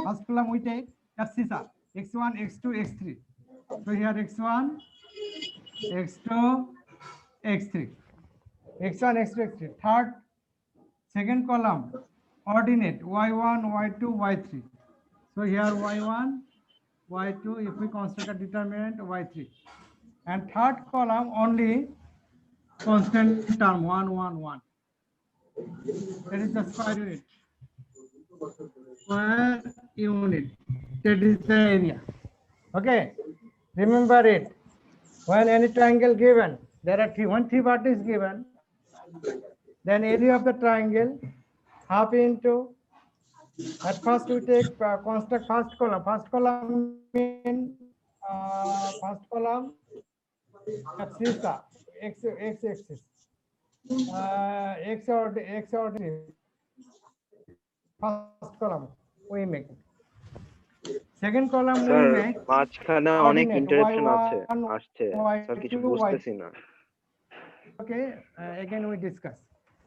First column we take abscissa x1, x2, x3. So here x1, x2, x3, x1, x2, x3. Third, second column ordinate y1, y2, y3. So here y1, y2. If we construct a determinant y3, and third column only constant term 1, 1, 1. That is the square unit. Square unit. That is the area. Okay. Remember it. When any triangle given, there are one three vertices given. Then area of the triangle half into. At first we take construct first column. First column mean first column abscissa x axis x ordinary first column we make. Second column we sir make মাঝখানে অনেক ordinate interruption আছে y1, আসছে sir কিছু y2, বুঝতেছি না okay, again we discuss.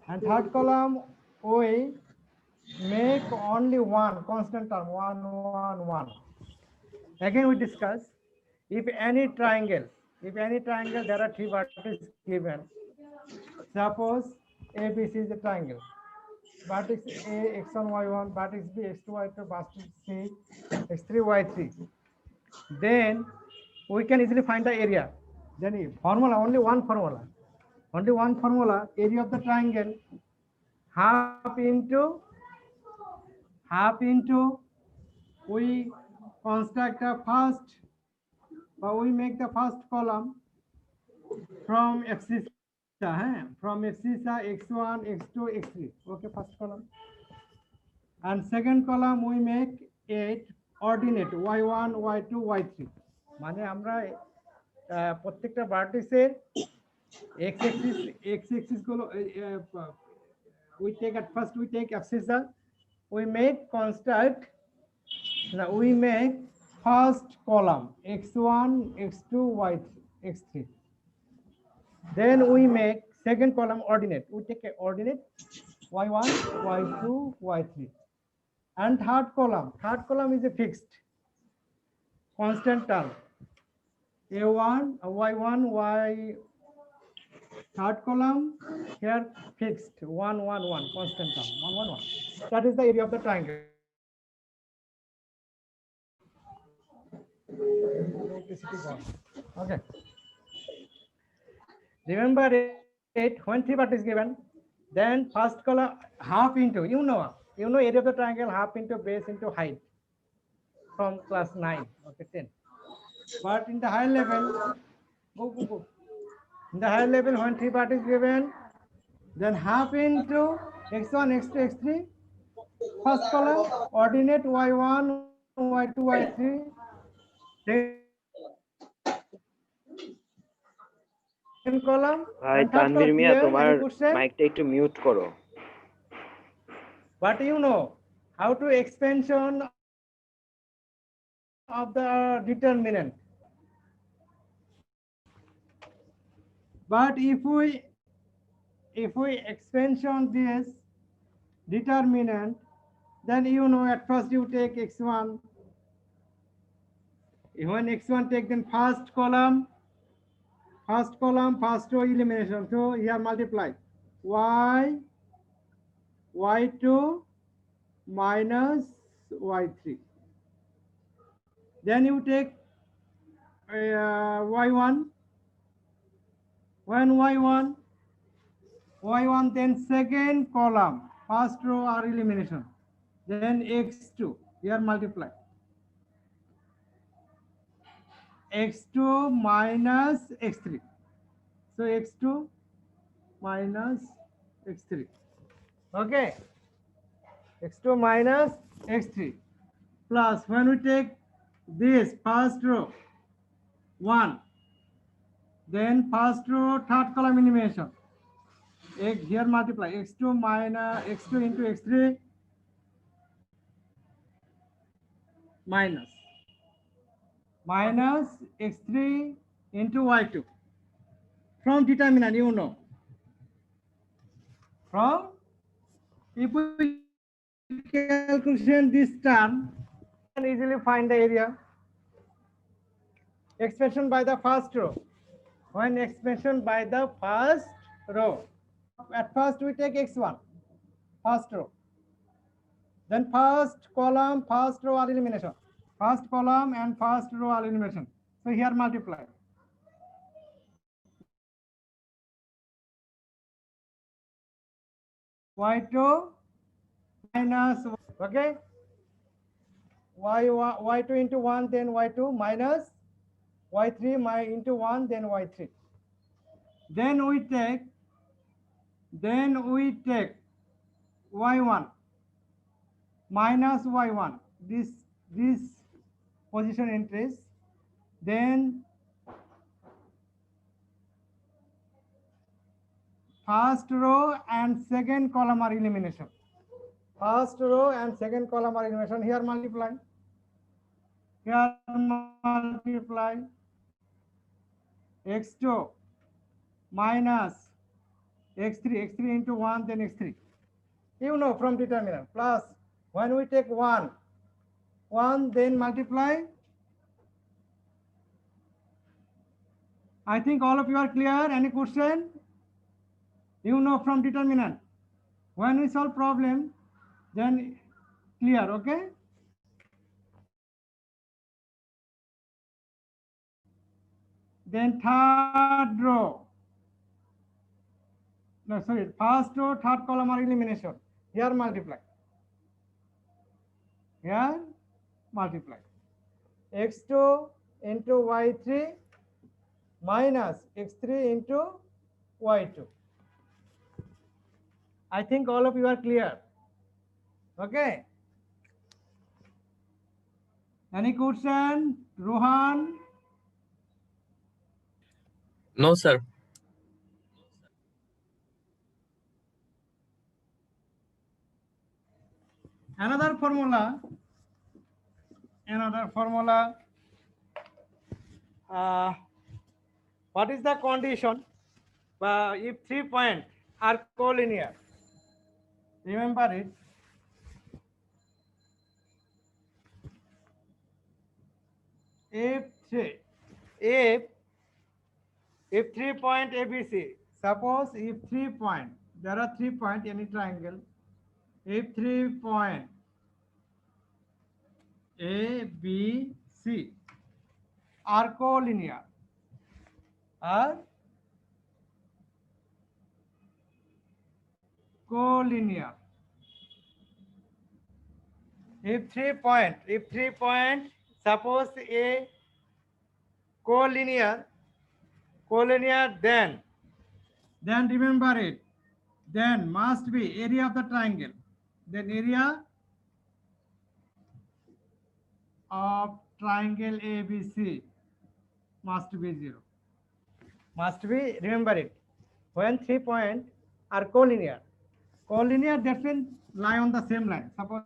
And third column we make only one constant term 1, 1, 1. Again we discuss. If any triangle there are three vertices given. Suppose ABC is a triangle. Vertex A x1 y1, vertex B x2 y2, vertex C x3 y3. Then we can easily find the area. Then formula, only one formula. Area of the triangle half into we construct a first, or we make the first column from abscissa, from abscissa x1, x2, x3. Okay, first column. And second column we make it ordinate y1, y2, y3. মানে আমরা প্রত্যেকটা ভার্টিসের x axis গুলো we take at first we take abscissa, we make construct. Now we make first column x1, x2, y3, x3. Then we make second column ordinate. We take a ordinate y1, y2, y3. And third column is a fixed constant term a1, y1, y. Third column here fixed 1, 1, 1 constant term 1, 1, 1. That is the area of the triangle. Okay. Remember it, when three vertices is given, then first column half into, you know area of the triangle half into base into height from class 9, okay, 10. But in the higher level, go. In the higher level, when three vertices is given, then half into x1, x2, x3. First column ordinate y1, y2, y3. Second column. ভাই তানভীর মিয়া তোমার মাইকটা একটু mute করো. But you know how to expansion of the determinant. But if we expansion this determinant, then you know at first you take x1. When x1 take, then first column, first row elimination. So here multiply y2 minus y3. Then you take y1. When y1, then second column, first row are elimination. Then x2, here multiply. x2 minus x3. So x2 minus x3. Okay. x2 minus x3 plus, when we take this first row 1, then first row third column elimination. Here multiply x2 minus x2 into x3 minus x3 into y2. From determinant, you know. From, if we calculation this term, can easily find the area. Expansion by the first row. When expansion by the first row, at first we take x1, first row. Then first column, first row are elimination. First column and first row are elimination. So here multiply. Y2 minus, okay? Y2 into 1, then Y2 minus Y3 into 1, then Y3. Then we take Y1 minus Y1, this position entries. Then first row and second column are elimination. First row and second column are elimination. Here multiply. Here multiply. X2 minus X3 into 1, then X3. You know from determinant. Plus, when we take 1, then multiply. I think all of you are clear. Any question? You know from determinant. When we solve problem, then clear, okay? Then third row. No, sorry, first row, third column are elimination. Here multiply. Here multiply. X2 into Y3 minus X3 into Y2. I think all of you are clear. Okay. Any question? Rohan? No, sir. Another formula. What is the condition if 3 points are collinear? Remember it. If 3 point ABC, suppose if 3 point, there are 3 point any triangle. If 3 point A, B, C are collinear, If 3 point, suppose A collinear, then remember it. Then must be area of the triangle. Then area of triangle ABC must be 0. Must be, remember it. When 3 points are collinear, that means lie on the same line. Suppose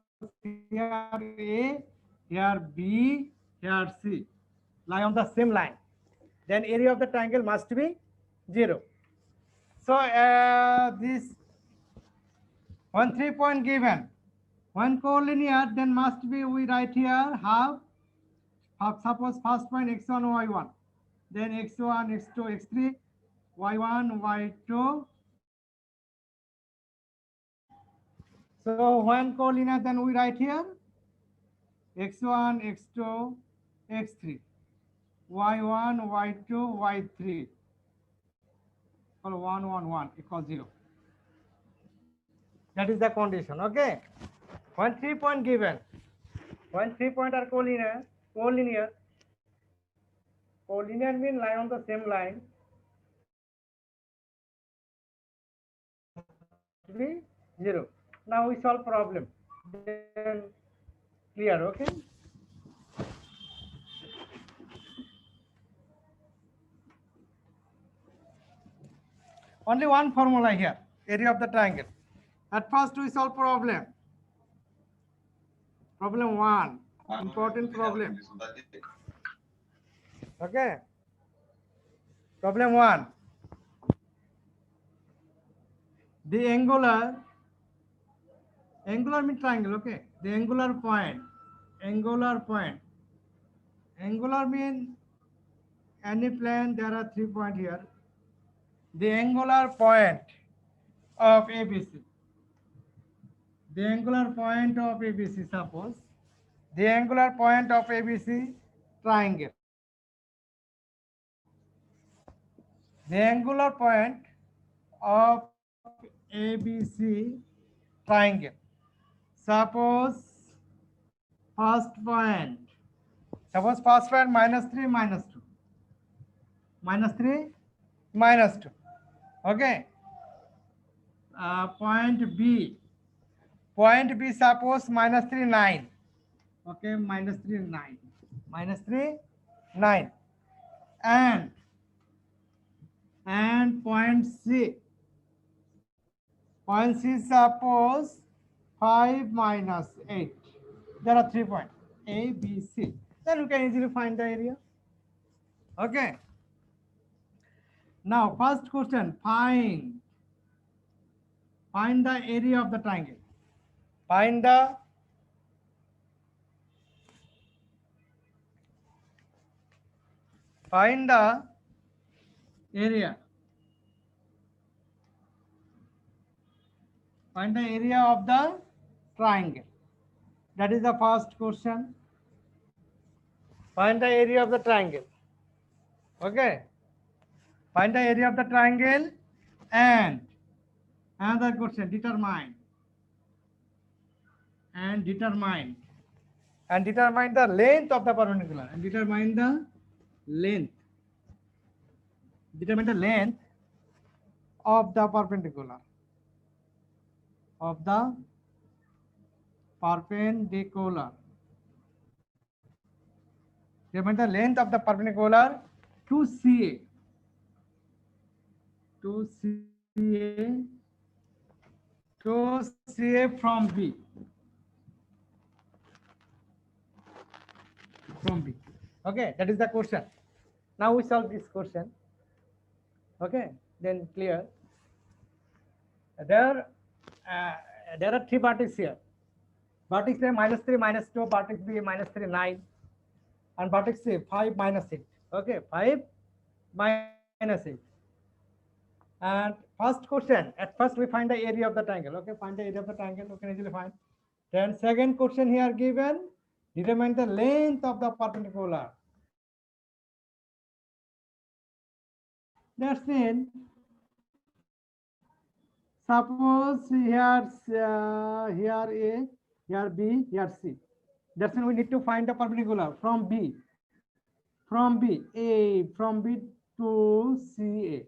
here A, here B, here C, lie on the same line. Then area of the triangle must be 0. So this one 3 point given, when collinear, then must be, we write here half. Suppose first point x1, y1, then x1, x2, x3, y1, y2. So when collinear, then we write here x1, x2, x3, y1, y2, y3, equal 1, 1, 1 equals 0. That is the condition. Okay. When 3 point given, when 3 point are collinear means lie on the same line. Be 0. Now we solve problem. Then clear, okay? Only one formula here, area of the triangle. At first we solve problem. Problem 1, important problem. Okay. Problem 1. The angular means triangle, okay? The angular point angular point. Angular mean any plane, there are 3 points here. The angular point of ABC. The angular point of ABC, suppose the angular point of ABC triangle. The angular point of ABC triangle. Suppose first point. Suppose first point -3 -2. -3 -2. Okay. Point B. Point B suppose -3 9. Okay, -3 9. -3 9. And point C. Point C suppose 5 -8. There are 3 points A, B, C. Then you can easily find the area. Okay. Now first question, find the area of the triangle. Find the area. Find the area of the triangle. That is the first question. Find the area of the triangle. Okay. Find the area of the triangle. And another question, determine the length of the perpendicular. And determine the length of the perpendicular. Determine the length of the perpendicular to CA. From B. Okay, that is the question. Now we solve this question. Okay, then clear. There are 3 vertices here. Vertex A -3 -2, vertex B -3 9, and vertex C 5 -8. Okay, 5 -8. And first question, at first we find the area of the triangle. Okay, find the area of the triangle. You can easily find. Then second question here given, determine the length of the perpendicular. That's mean, suppose here A, here B, here C. That's mean we need to find the perpendicular from B to CA.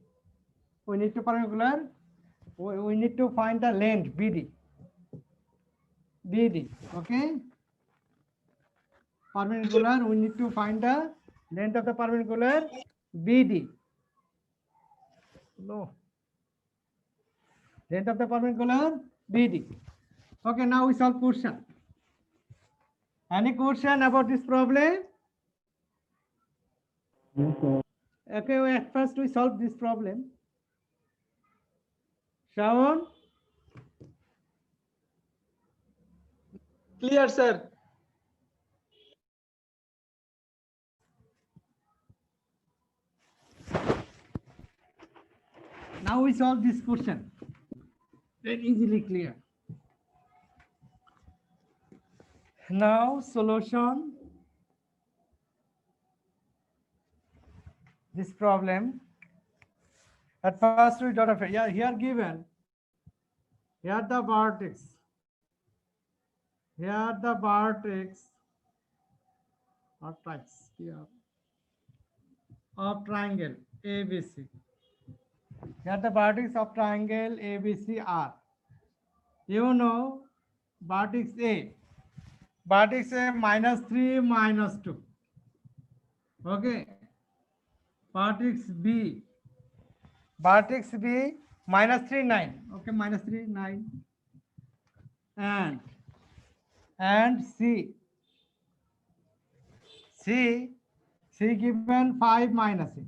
We need to perpendicular. We need to find the length BD. Okay. Perpendicular. We need to find the length of the perpendicular BD. No. Length of the perpendicular BD. Okay. Now we solve question. Any question about this problem? Okay. At first we solve this problem. Shawn? Clear, sir. Now we solve this question. Very easily clear. Now solution. This problem. At first we dot of here given. Here the vertex. Of triangle ABC. Here the vertex of triangle ABC are. You know, vertex A -3 -2. Okay. Vertex B -3 9. Okay, -3 9. And C given 5 -8.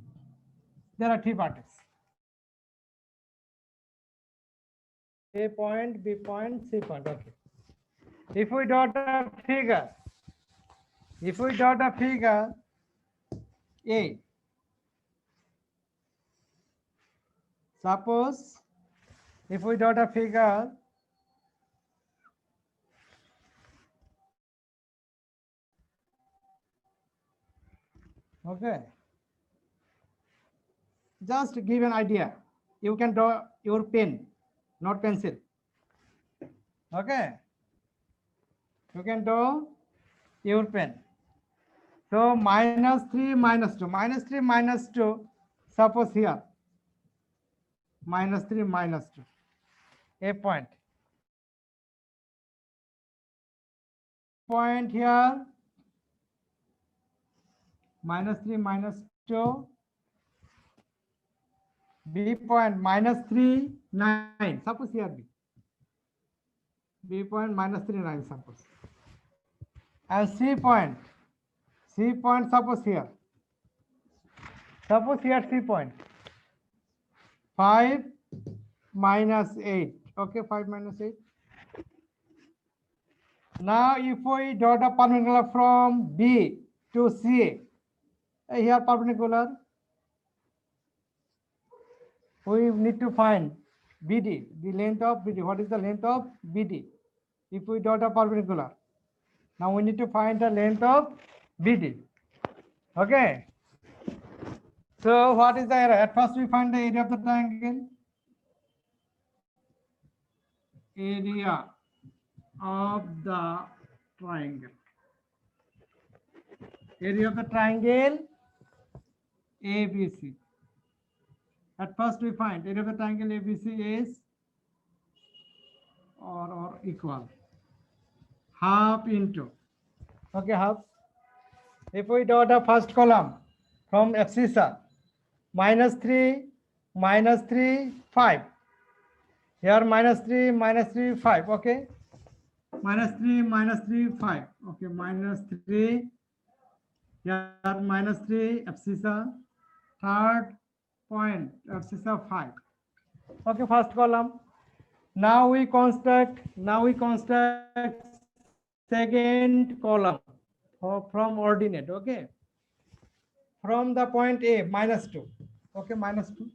There are 3 vertices. A point, B point, C point. Okay. If we dot a figure, If we draw the figure A, suppose if we draw the figure okay, just to give an idea, you can draw your pen, not pencil. Okay, you can draw your pen. So -3 -2, -3 -2, suppose here -3 -2, a point here, -3 -2, B point -3 9, suppose here B point -3 9, suppose, and C point suppose here C point 5 -8, okay, 5 -8. Now if we draw the perpendicular from B to C, here perpendicular, we need to find BD, the length of BD. What is the length of BD? If we draw the perpendicular, now we need to find the length of BD. Okay. So what is the area? At first we find the area of the triangle. Area of the triangle. Area of the triangle ABC. At first we find area of the triangle ABC is or equal half into, okay, half. If we draw the first column from abscissa, -3 -3 5, here -3 5, okay, -3 -3 5, okay, -3 here -3 abscissa, third point abscissa 5, okay, first column. Now we construct second column from ordinate, okay, from the point A -2, okay, -2,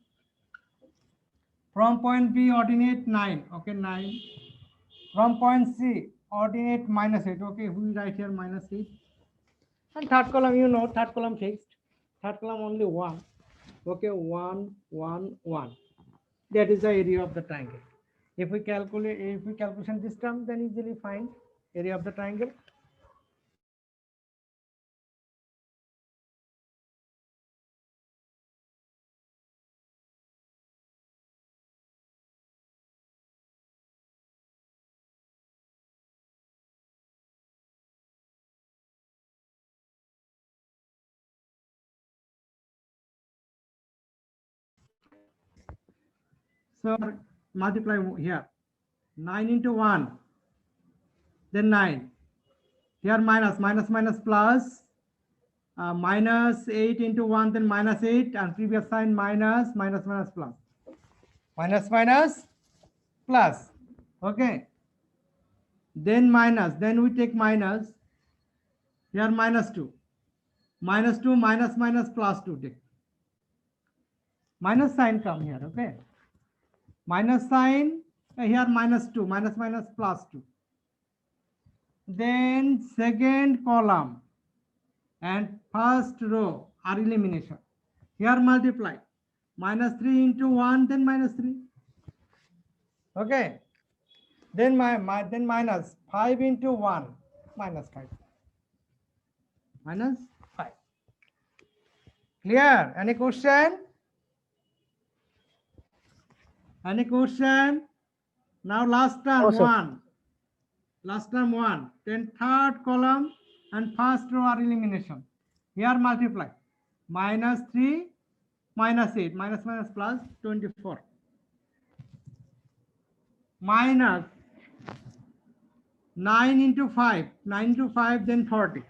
from point B ordinate 9, okay, 9, from point C ordinate -8, okay, we write here -8, and third column, you know, third column fixed, third column only 1, okay, 1 1 1, that is the area of the triangle. If we calculation this term, then easily find area of the triangle. So multiply here, 9 into 1, then 9, here minus plus, -8 into 1, then -8, and previous sign minus plus, minus plus, okay, then minus, then we take minus, here -2, -2 minus plus 2, take minus sign come here, okay, minus sign here -2, minus plus 2, then second column and first row are elimination, here multiply, -3 into 1, then -3, okay, then then minus 5 into 1, -5, -5. Clear? Any question? Any question? Now last term No, sir. 1, last term 1, then third column and first row are elimination, here multiply, -3 -8, minus plus 24, minus 9 into 5, 9 into 5, then 40,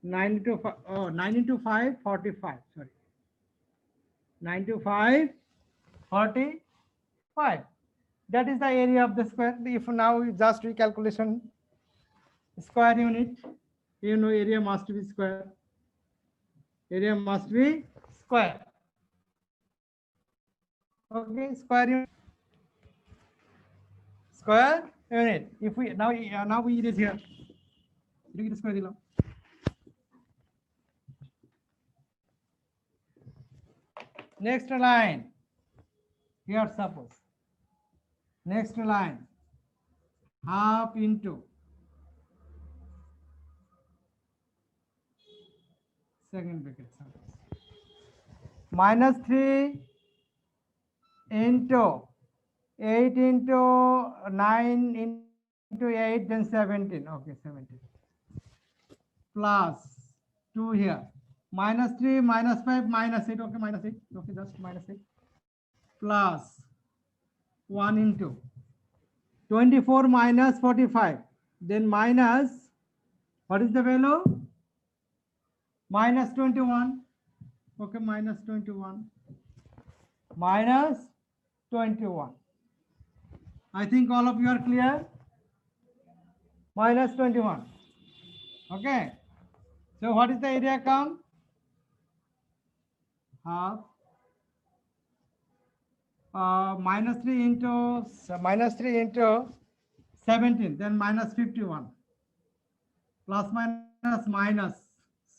9 into 5, oh, 9 into 5, 45, sorry, 9 into 5, 45, that is the area of the square. If now we just recalculation, square unit. You know area must be square. Area must be square. Okay, square unit. Square unit. If we now we erase here. Square দিলাম. Next line. Here suppose. Next line. Half into second bracket. Minus 3 into 8 into 9 into 8, then 17. Okay, 17. Plus 2 here. Minus 3, minus 5, minus 8. Okay, minus 8. Okay, just minus 8. Plus 1 into 24 minus 45. Then minus, what is the value? Minus 21. Okay, minus 21. Minus 21. I think all of you are clear. Minus 21. Okay. So what is the area come? Half. Minus 3 into 17. Then minus 51. Plus minus minus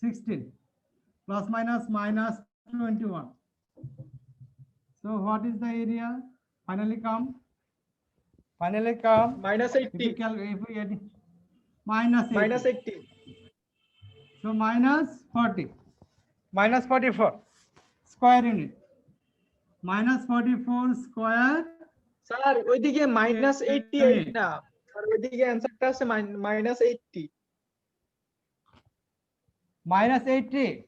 16. Plus minus minus 21. So what is the area? Finally come. Minus 80. If we add minus 80. Minus 80. So minus 40. Minus 44 square unit. Minus 44 square. Sir ওইদিকে minus 88 না sir ওইদিকে অ্যানসারটা আছে minus 80 Minus 80.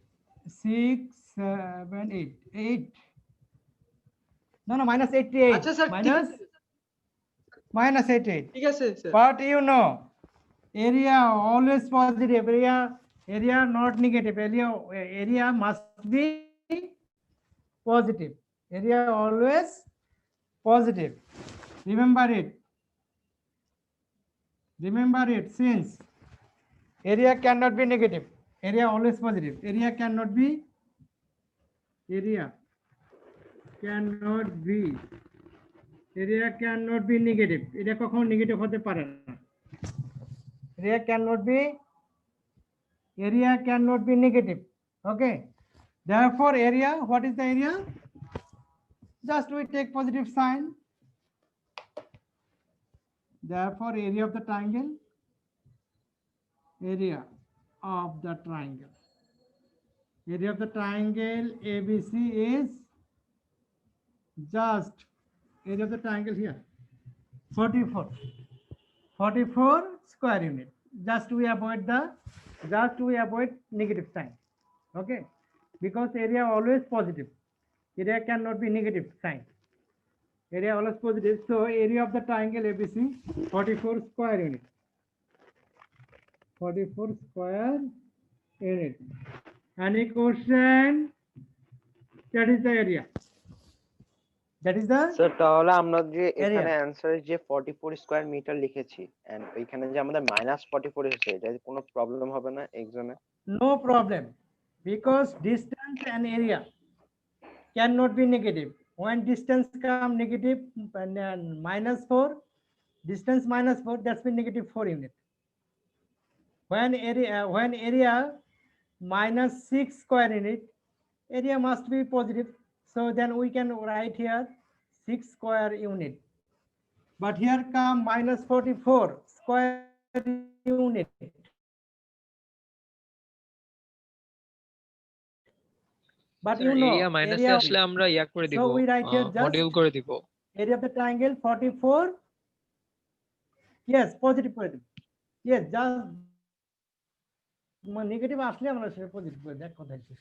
6, 7, 8. 8. No, minus 88. আচ্ছা sir Minus 88. ঠিক আছে sir But you know, area always positive. Area not negative. Area must be positive. Area always positive. Remember it. Since area cannot be negative. Area always positive. Area cannot be negative. Area কখনো negative হতে পারে না. Area cannot be negative. Okay. Therefore, area, what is the area? Just we take positive sign. Therefore, area of the triangle ABC is just area of the triangle here 44 square unit. Just we avoid negative sign. Okay, because area always positive. Area cannot be negative sign. Area always positive. So area of the triangle ABC 44 square unit. 44 square unit. Any question? That is the area. Sir তাহলে আমরা যে এখানে অ্যানসারে যে 44 square metre লিখেছি and এখানে যে আমাদের -44 এসেছে এটা কোনো প্রবলেম হবে না এক্সামে? No problem, because distance and area cannot be negative. When distance come negative -4, distance -4, that's been negative 4 unit. When area -6 square unit, area must be positive. So then we can write here 6 square unit. But here come -44 square unit. But you know, area minus এ আসলে আমরা ইয়া করে দিব, so we write here just module করে দিব। area of the triangle 44. Yes, positive করে দিব। Yes, just negative আসলে আমরা সেটা পজিটিভ করে দেখ কথা হচ্ছে।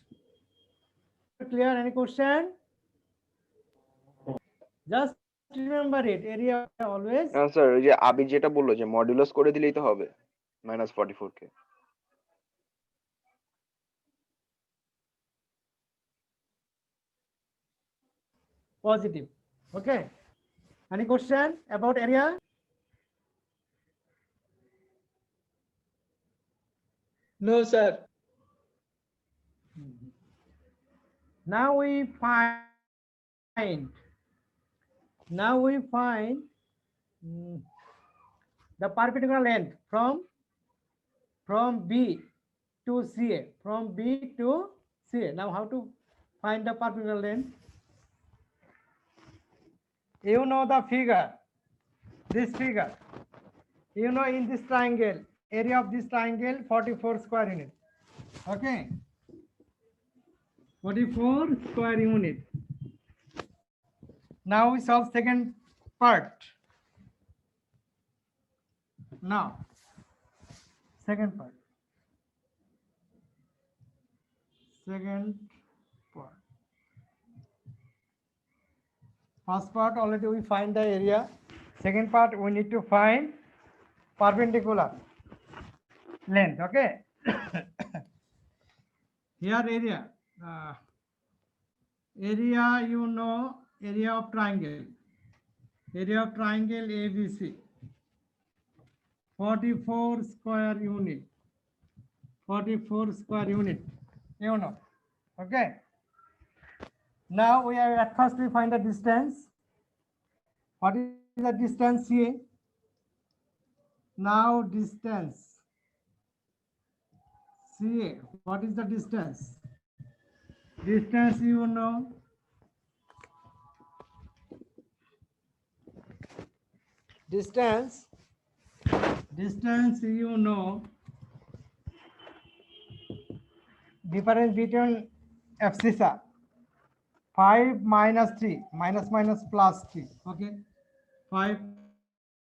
Clear? Any question? Just remember it. Area always. না স্যার ওই যে আবি যেটা বললো যে মডুলাস করে দিলেই তো হবে -44 কে। Positive. Okay. Any question about area? No, sir. Now we find mm, the perpendicular length from B to CA, from B to CA. Now how to find the perpendicular length? You know the figure, this figure. You know, in this triangle, area of this triangle 44 square unit. Okay, 44 square unit. Now we solve second part. Now, second part. Second part. First part already we find the area. Second part we need to find perpendicular length. Okay. Here area. Area, you know, area of triangle. Area of triangle ABC. 44 square unit. 44 square unit. You know. Okay. Now we are at first we find the distance. What is the distance here? Now distance CA. What is the distance? Distance you know. Distance you know. Difference between abscissa. 5 minus 3, minus minus plus 3. Okay. 5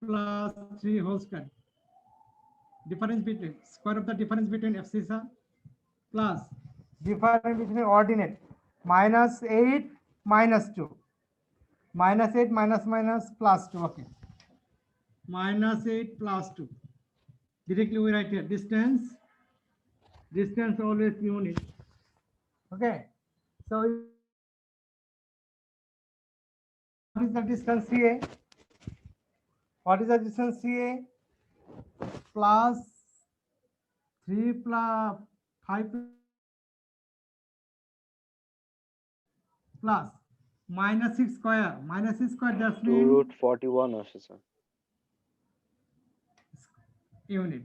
plus 3 whole square. Difference between square of the difference between abscissa plus difference between ordinate minus 8 minus 2. Minus 8 minus minus plus 2. Okay. Minus 8 plus 2. Directly we write here distance always unit. Okay. So what is the distance CA? What is the distance CA? Plus 3 plus 5 plus minus 6 square. Minus 6 square just 2 means root 41 আসে sir unit.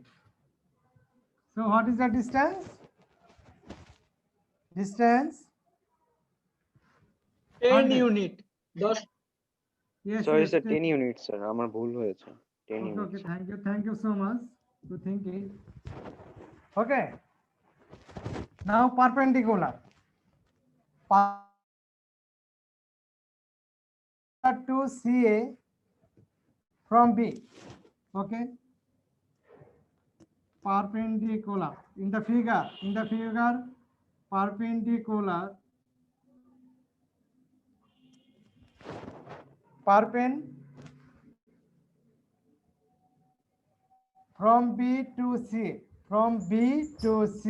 So what is the distance? Distance. 10 100. unit. 10. Yes. Sorry yes, sir 10. 10 unit sir আমার ভুল হয়েছে 10 Okay, unit okay, thank you so much to thinking. Okay. Now perpendicular. To CA from B. Okay. Perpendicular. In the figure, perpendicular. From B to C. From B to C.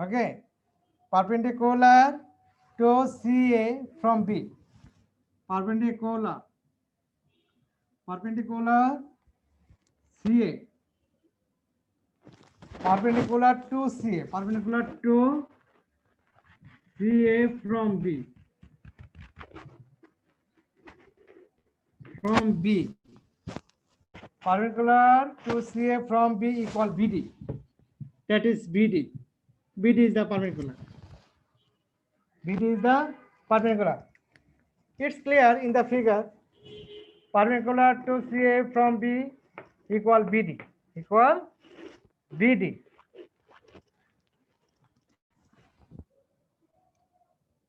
Okay. Perpendicular to CA from B. Perpendicular CA. Perpendicular to CA. Perpendicular to CA from B. From B. Perpendicular to CA from B equal BD. That is BD. BD is the perpendicular. BD is the perpendicular. It's clear in the figure. Perpendicular to CA from B equal BD. Equal BD.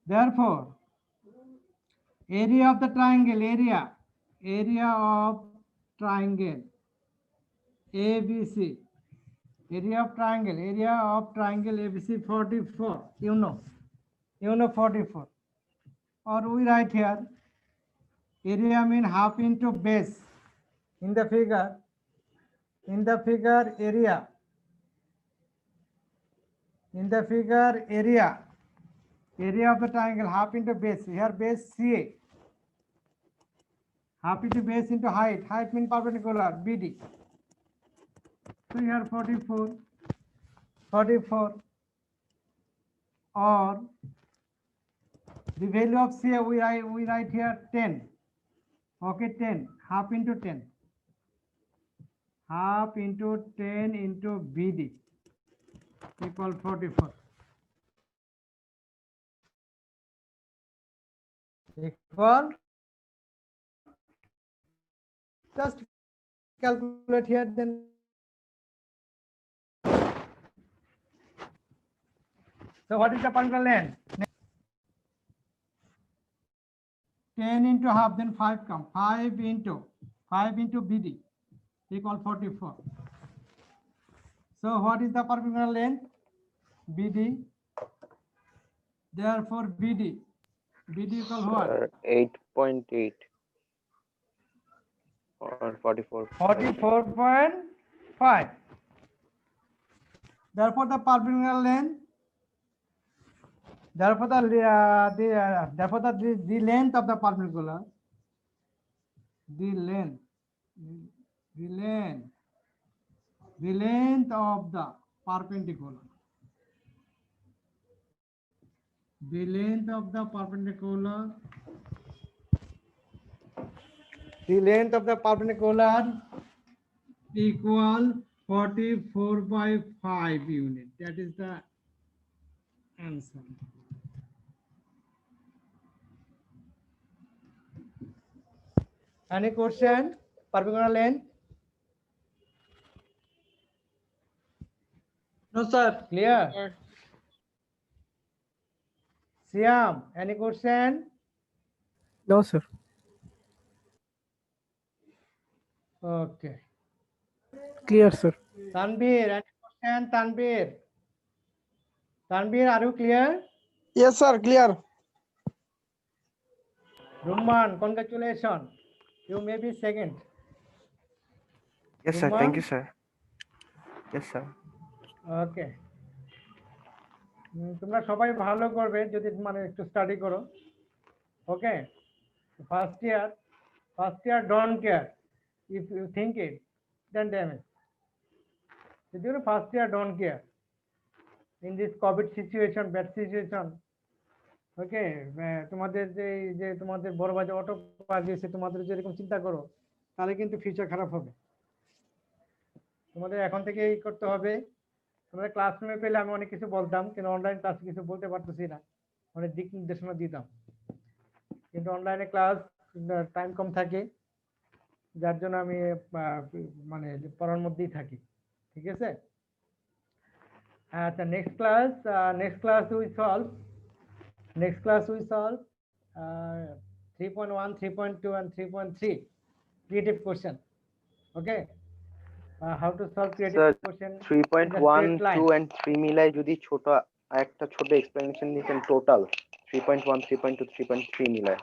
Therefore, area of the triangle, area of triangle ABC, area of triangle ABC 44. You know 44. Or we write here, area mean half into base. In the figure, area of the triangle half into base. Here base CA. Half into base into height. Height mean perpendicular BD. So here 44. 44, or the value of C we write here 10. Okay, 10, half into 10. Half into 10 into BD equal 44. Equal, just calculate here then. So what is the particle length? 10 into half, then 5 come. 5 into BD equal 44. So what is the perpendicular length? BD. Therefore BD equal what? 8.8 or 44. 44.5. Therefore the perpendicular length. Therefore the length of the perpendicular. The length of the perpendicular. The length of the perpendicular. The length of the perpendicular equal 44/5 unit. That is the answer. Any question? Perpendicular length? No, sir. Clear? Siam, any question? No, sir. Okay. Clear, sir. Tanvir, any question? Tanvir, are you clear? Yes, sir. Clear. Rumman, congratulations. You may be second. Yes, sir. Thank you, Rumman? sir. Yes, sir. Okay, তোমরা সবাই ভালো করবে যদি মানে একটু study করো। Okay, first year don't care, if you think it then damage. যদি first year don't care in this COVID situation, bad situation. Okay, তোমাদের যে তোমাদের বড় বাজে অটো পার গেছে, তোমাদের যেরকম চিন্তা করো তাহলে কিন্তু ফিউচার খারাপ হবে। তোমাদের এখন থেকে এই করতে হবে। তোমরা ক্লাসরুমে পেলে আমি অনেক কিছু বলতাম, কিন্তু অনলাইন ক্লাসে কিছু বলতে পারতেছি না, অনেক দিক নির্দেশনা দিতাম, কিন্তু অনলাইনে ক্লাস টাইম কম থাকে, যার জন্য আমি মানে পড়ার মধ্যেই থাকি। ঠিক আছে? আচ্ছা, next class we solve 3.1, 3.2 and 3.3 creative question. Okay, how to solve creative Sir, question? 3.1, 2 and 3 মিলাই যদি ছোট একটা ছোট এক্সপ্লেনেশন দিতেন টোটাল 3.1, 3.2, 3.3 মিলাই,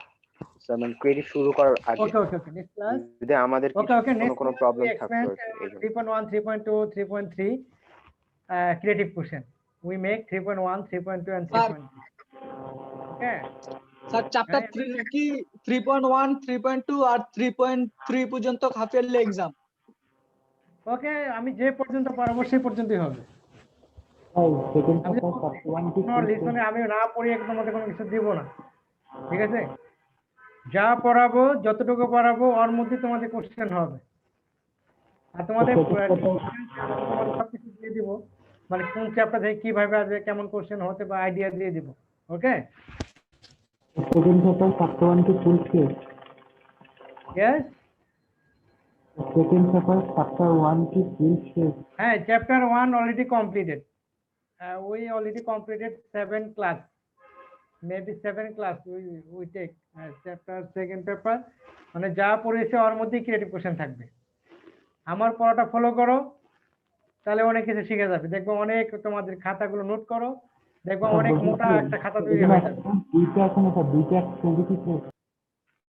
স্যার মানে ক্রিয়েটিভ শুরু করার আগে Okay, next class. যদি আমাদের Okay, next কোনো class প্রবলেম we থাকতো expand আর কি, এই জন্য। 3.1, 3.2, 3.3 creative question. We make 3.1, 3.2 and 3.3. Okay. Sir chapter 3 কি 3.1, 3.2 আর 3.3 পর্যন্ত হাফ ইয়ারলি এক্সাম? ওকে, আমি যে পর্যন্ত পারবো সেই পর্যন্তই হবে। লিসনে আমি না পড়ি একদম মধ্যে কোনো কিছু দিব না। ঠিক আছে? যা পড়াবো, যতটুকু পড়াবো ওর মধ্যে তোমাদের কোশ্চেন হবে। আর তোমাদের সবকিছু দিয়ে দিব, মানে কোন চ্যাপ্টার থেকে কিভাবে আসবে, কেমন কোশ্চেন হতে বা আইডিয়া দিয়ে দিব। ওকে? Second chapter, chapter 1 to full scale. Yes? Second chapter, chapter 1 to full scale. হ্যাঁ, chapter 1 already completed. We already completed 7 class, maybe 7 class we take chapter second paper, মানে যা পড়েছে ওর মধ্যেই ক্রিয়েটিভ কোশ্চেন থাকবে। আমার পড়াটা ফলো করো, তাহলে অনেক কিছু শিখে যাবে। দেখবো অনেক, তোমাদের খাতাগুলো নোট করো, দেখবো অনেক মোটা একটা খাতা তৈরি হয়ে যাবে। দুইটা আছে না, দুইটা